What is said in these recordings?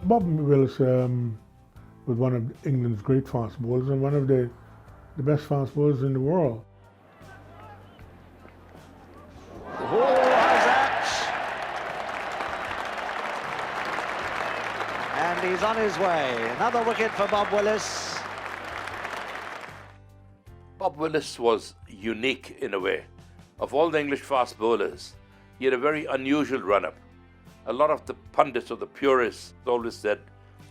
Bob Willis was one of England's great fast bowlers and one of the best fast bowlers in the world. The ball has that. And he's on his way. Another wicket for Bob Willis. Bob Willis was unique in a way. Of all the English fast bowlers, he had a very unusual run-up. A lot of the pundits or the purists always said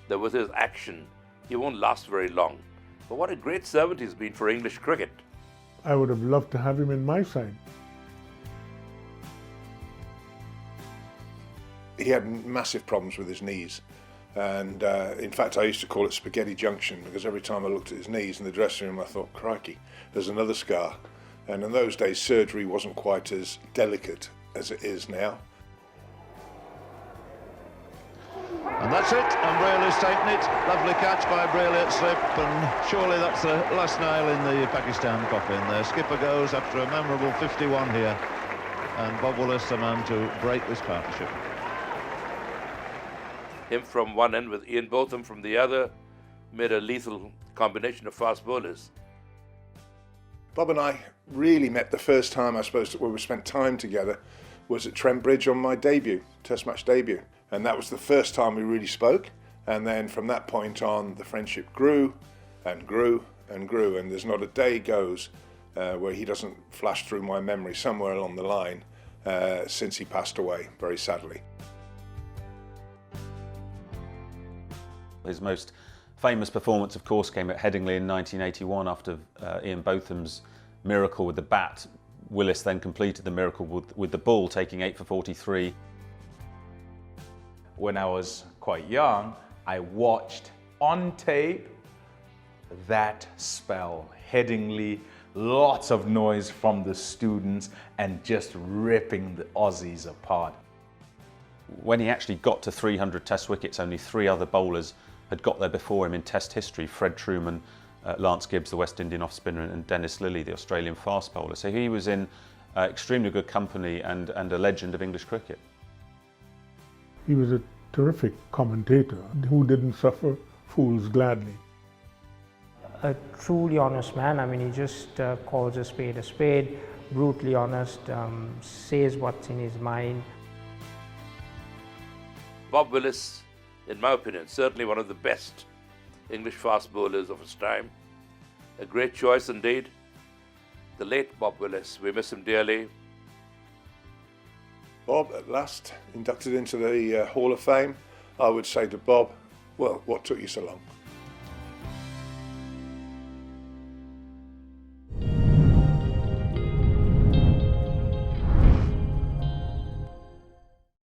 that with his action, he won't last very long. But what a great servant he's been for English cricket. I would have loved to have him in my side. He had massive problems with his knees. And in fact, I used to call it Spaghetti Junction, because every time I looked at his knees in the dressing room, I thought, crikey, there's another scar. And in those days, surgery wasn't quite as delicate as it is now. And that's it, and Braille has taken it. Lovely catch by Braille at slip, and surely that's the last nail in the Pakistan coffin. The skipper goes after a memorable 51 here, and Bob Willis, the man to break this partnership. Him from one end with Ian Botham from the other made a lethal combination of fast bowlers. Bob and I really met the first time, I suppose, where we spent time together was at Trent Bridge on my debut, Test match debut. And that was the first time we really spoke. And then from that point on, the friendship grew and grew and grew. And there's not a day goes where he doesn't flash through my memory somewhere along the line since he passed away, very sadly. His most famous performance, of course, came at Headingley in 1981 after Ian Botham's miracle with the bat. Willis then completed the miracle with the ball, taking 8 for 43. When I was quite young, I watched on tape that spell, Headingley, lots of noise from the students and just ripping the Aussies apart. When he actually got to 300 Test wickets, only 3 other bowlers had got there before him in Test history: Fred Truman, Lance Gibbs, the West Indian off-spinner, and Dennis Lillee, the Australian fast bowler. So he was in extremely good company and a legend of English cricket. He was a terrific commentator who didn't suffer fools gladly. A truly honest man. I mean, he just calls a spade, brutally honest, says what's in his mind. Bob Willis, in my opinion, certainly one of the best English fast bowlers of his time. A great choice indeed. The late Bob Willis, we miss him dearly. Bob, at last, inducted into the Hall of Fame. I would say to Bob, well, what took you so long?